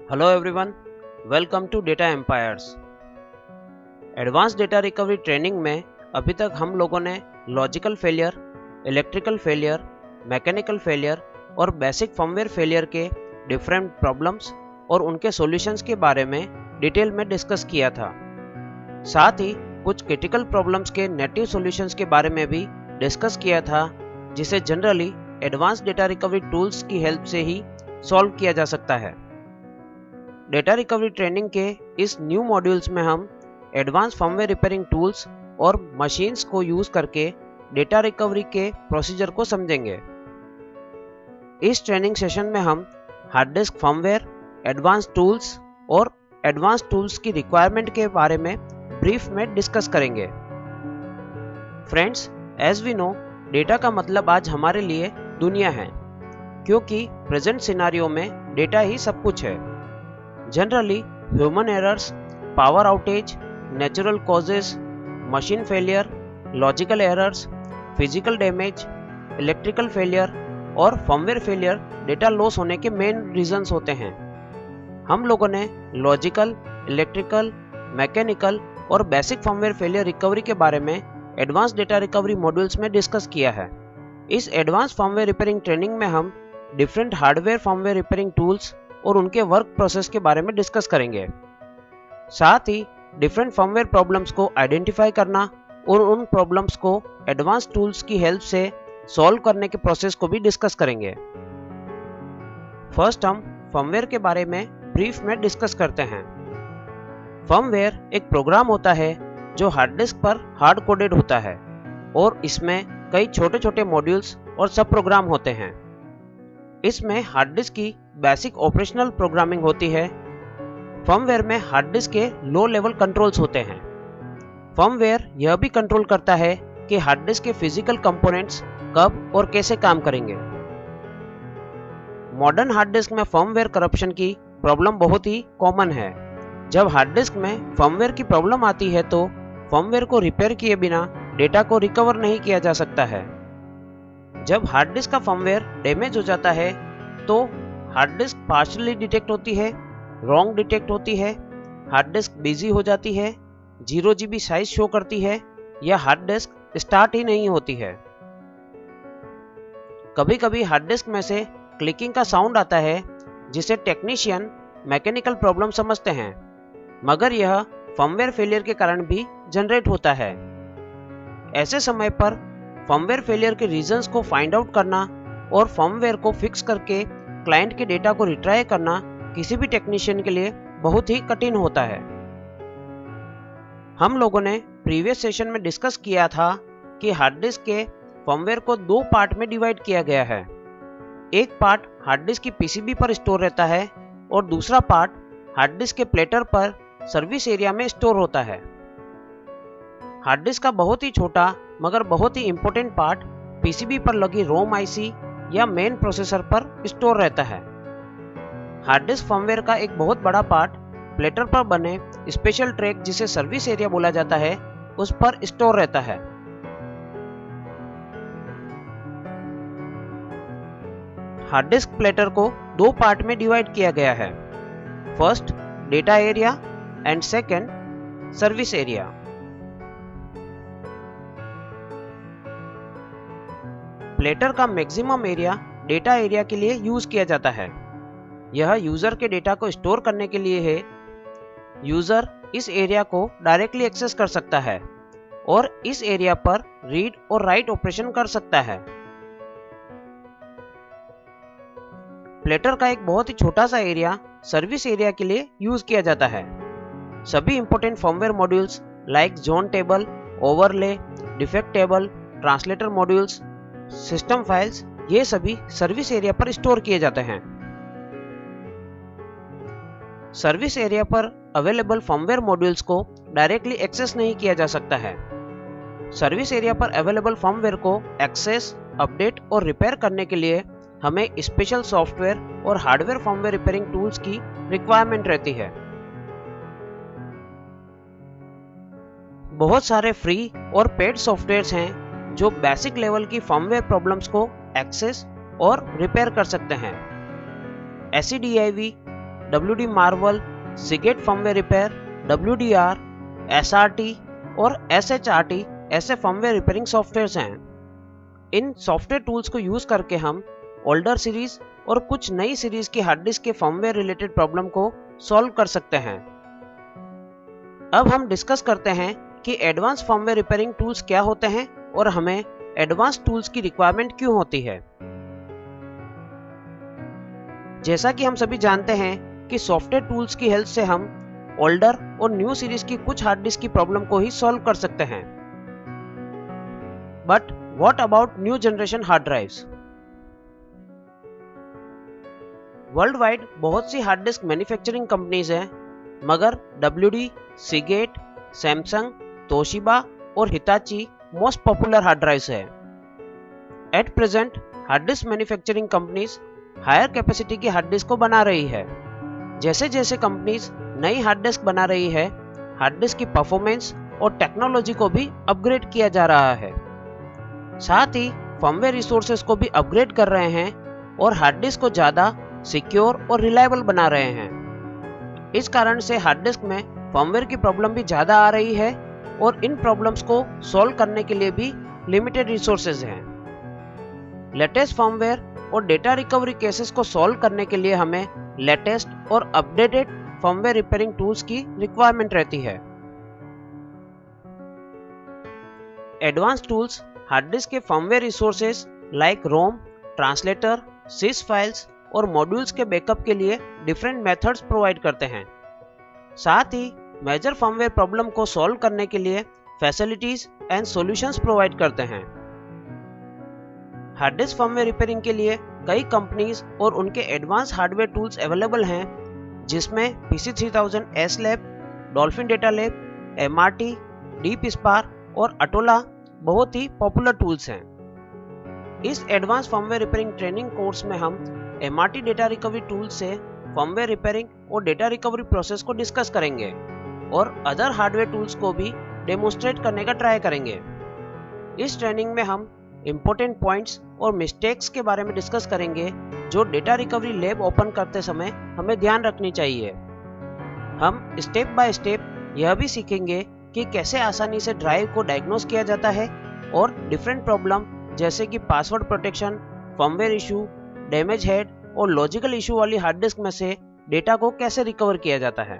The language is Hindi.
Hello everyone, welcome to Data Empires. Advance data recovery training में अभी तक हम लोगों ने logical failure, electrical failure, mechanical failure और बेसिक फर्मवेयर फेलियर के डिफरेंट प्रॉब्लम्स और उनके सॉल्यूशंस के बारे में डिटेल में डिस्कस किया था। साथ ही कुछ क्रिटिकल प्रॉब्लम्स के नेटिव सॉल्यूशंस के बारे में भी डिस्कस किया था, जिसे generally advance data recovery tools की हेल्प से ही सॉल्व किया जा सकता है। डेटा रिकवरी ट्रेनिंग के इस न्यू मॉड्यूल्स में हम एडवांस फर्मवेयर रिपेयरिंग टूल्स और मशीन्स को यूज करके डेटा रिकवरी के प्रोसीजर को समझेंगे। इस ट्रेनिंग सेशन में हम hard disk firmware, advance tools और एडवांस टूल्स की रिक्वायरमेंट के बारे में ब्रीफ में डिस्कस करेंगे। Friends, as we know, data का मतलब आज हमारे लिए दुनिया है, क्योंकि प्रेजेंट सिनारियो में डेटा ही सब कुछ है। Generally, human errors, power outage, natural causes, machine failure, logical errors, physical damage, electrical failure और firmware failure डेटा लॉस होने के मेन रीजंस होते हैं। हम लोगों ने लॉजिकल, इलेक्ट्रिकल, मैकेनिकल और बेसिक फर्मवेयर फेलियर रिकवरी के बारे में एडवांस डेटा रिकवरी मॉड्यूल्स में डिस्कस किया है। इस एडवांस फर्मवेयर रिपेयरिंग ट्रेनिंग में हम different hardware firmware repairing tools और उनके वर्क प्रोसेस के बारे में डिस्कस करेंगे। साथ ही डिफरेंट फर्मवेयर प्रॉब्लम्स को आइडेंटिफाई करना और उन प्रॉब्लम्स को एडवांस टूल्स की हेल्प से सॉल्व करने के प्रोसेस को भी डिस्कस करेंगे। फर्स्ट हम फर्मवेयर के बारे में ब्रीफ में डिस्कस करते हैं। फर्मवेयर एक प्रोग्राम होता है जो हार्ड डिस्क पर हार्ड कोडेड होता है और इसमें कई छोटे छोटे मॉड्यूल्स और सब प्रोग्राम होते हैं। इसमें हार्ड डिस्क की बेसिक ऑपरेशनल प्रोग्रामिंग होती है। फर्मवेयर में हार्ड डिस्क के लो लेवल कंट्रोल्स होते हैं। फर्मवेयर यह भी कंट्रोल करता है कि हार्ड डिस्क के फिजिकल कंपोनेंट्स कब और कैसे काम करेंगे। मॉडर्न हार्ड डिस्क में फर्मवेयर करप्शन की प्रॉब्लम बहुत ही कॉमन है। जब हार्ड डिस्क में फर्मवेयर की प्रॉब्लम आती है तो फर्मवेयर को रिपेयर किए बिना डेटा को रिकवर नहीं किया जा सकता है। जब हार्ड डिस्क का फर्मवेयर डैमेज हो जाता है तो हार्ड डिस्क पार्शियली डिटेक्ट होती है, रॉन्ग डिटेक्ट होती है, हार्ड डिस्क बिजी हो जाती है, 0 GB साइज शो करती है या हार्ड डिस्क स्टार्ट ही नहीं होती है। कभी कभी हार्ड डिस्क में से क्लिकिंग का साउंड आता है, जिसे टेक्नीशियन मैकेनिकल प्रॉब्लम समझते हैं, मगर यह फर्मवेयर फेलियर के कारण भी जनरेट होता है। ऐसे समय पर फर्मवेयर फेलियर के रीजंस को फाइंड आउट करना और फर्मवेयर को फिक्स करके क्लाइंट के डेटा को रिट्राई करना किसी भी टेक्नीशियन के लिए बहुत ही कठिन होता है। हम लोगों ने प्रीवियस सेशन में डिस्कस किया था कि हार्ड डिस्क के फर्मवेयर को 2 पार्ट में डिवाइड किया गया है। एक पार्ट हार्ड डिस्क की पीसीबी पर स्टोर रहता है और दूसरा पार्ट हार्ड डिस्क के प्लेटर पर सर्विस एरिया में स्टोर होता है। हार्ड डिस्क का बहुत ही छोटा मगर बहुत ही इंपॉर्टेंट पार्ट पीसीबी पर लगी रोम आईसी या मेन प्रोसेसर पर स्टोर रहता है। हार्ड डिस्क फर्मवेयर का एक बहुत बड़ा पार्ट प्लेटर पर बने स्पेशल ट्रैक, जिसे सर्विस एरिया बोला जाता है, उस पर स्टोर रहता है। हार्ड डिस्क प्लेटर को 2 पार्ट में डिवाइड किया गया है। First data area and second service area. Platter का मैक्सिमम एरिया डेटा एरिया के लिए यूज किया जाता है। यह यूजर के डेटा को स्टोर करने के लिए है। यूजर इस एरिया को डायरेक्टली एक्सेस कर सकता है और इस एरिया पर रीड और राइट ऑपरेशन कर सकता है। प्लेटर का एक बहुत ही छोटा सा एरिया सर्विस एरिया के लिए यूज किया जाता है। सभी important firmware modules like zone table, overlay, defect table, translator modules, system files, ये सभी सर्विस एरिया पर स्टोर किए जाते हैं। सर्विस एरिया पर अवेलेबल फर्मवेयर मॉड्यूल्स को डायरेक्टली एक्सेस नहीं किया जा सकता है। सर्विस एरिया पर अवेलेबल फर्मवेयर को एक्सेस, अपडेट और रिपेयर करने के लिए हमें स्पेशल सॉफ्टवेयर और हार्डवेयर फर्मवेयर रिपेयरिंग टूल्स की रिक्वायरमेंट रहती है। बहुत सारे फ्री और पेड सॉफ्टवेयर्स हैं जो बेसिक लेवल की फर्मवेयर प्रॉब्लम्स को एक्सेस और रिपेयर कर सकते हैं। SCDIV, WD Marvel, Seagate firmware repair, WDR, SRT और SHRT ऐसे फर्मवेयर रिपेयरिंग सॉफ्टवेयर्स हैं। इन सॉफ्टवेयर टूल्स को यूज करके हम ओल्डर सीरीज और कुछ नई सीरीज की हार्ड डिस्क के फर्मवेयर रिलेटेड प्रॉब्लम को सॉल्व कर सकते हैं। अब हम डिस्कस करते हैं कि एडवांस फर्मवेयर रिपेयरिंग टूल्स क्या होते हैं और हमें एडवांस टूल्स की रिक्वायरमेंट क्यों होती है। जैसा कि हम सभी जानते हैं कि सॉफ्टवेयर टूल्स की हेल्प से हम ओल्डर और न्यू सीरीज की कुछ हार्ड डिस्क की प्रॉब्लम को ही सॉल्व कर सकते हैं। But what about new generation hard drives? World wide बहुत सी हार्ड डिस्क मैन्युफैक्चरिंग कंपनीज हैं, मगर WD, Seagate, सैमसंग, तोशिबा और Hitachi most popular hard drives है। At present hard disk manufacturing companies higher capacity की हार्ड डिस्क को बना रही है। जैसे जैसे कंपनीज नई हार्ड डिस्क बना रही है, हार्ड डिस्क की परफॉर्मेंस और टेक्नोलॉजी को भी अपग्रेड किया जा रहा है। साथ ही फर्मवेयर रिसोर्सेज को भी अपग्रेड कर रहे हैं और हार्ड डिस्क को ज़्यादा सिक्योर और रिलायबल बना रहे हैं। इस कारण से हार्ड डिस्क में फर्मवेयर की प्रॉब्लम भी ज़्यादा आ रही है और इन प्रॉब्लम्स को सॉल्व करने के लिए भी लिमिटेड रिसोर्सेज हैं। लेटेस्ट फर्मवेयर और डेटा रिकवरी केसेस को सॉल्व करने के लिए हमें लेटेस्ट और अपडेटेड फर्मवेयर रिपेयरिंग टूल्स की रिक्वायरमेंट रहती है। एडवांस टूल्स हार्ड डिस्क के फर्मवेयर रिसोर्सेज लाइक रोम, ट्रांसलेटर, सिस फाइल्स और मॉड्यूल्स के बैकअप के लिए डिफरेंट मेथड्स प्रोवाइड करते हैं। साथ ही मेजर फर्मवेयर प्रॉब्लम को सॉल्व करने के लिए फैसिलिटीज एंड सॉल्यूशंस प्रोवाइड करते हैं। हार्ड डिस्क फर्मवेयर रिपेयरिंग के लिए कई कंपनीज और उनके एडवांस हार्डवेयर टूल्स अवेलेबल हैं, जिसमें PC3000 SLab, dolphin data lab, MRT, deep spar और अटोला बहुत ही पॉपुलर टूल्स हैं। इस advance firmware repairing training course में हम MRT डेटा रिकवरी टूल से फर्मवेयर रिपेयरिंग और डेटा रिकवरी प्रोसेस को डिस्कस करेंगे और अदर हार्डवेयर टूल्स को भी डेमोन्स्ट्रेट करने का ट्राई करेंगे। इस ट्रेनिंग में हम इम्पोर्टेंट पॉइंट्स और मिस्टेक्स के बारे में डिस्कस करेंगे जो डेटा रिकवरी लैब ओपन करते समय हमें ध्यान रखनी चाहिए। हम स्टेप बाय स्टेप यह भी सीखेंगे कि कैसे आसानी से ड्राइव को डायग्नोस किया जाता है और डिफरेंट प्रॉब्लम जैसे कि password protection, firmware issue, damage head और लॉजिकल इशू वाली हार्ड डिस्क में से डेटा को कैसे रिकवर किया जाता है।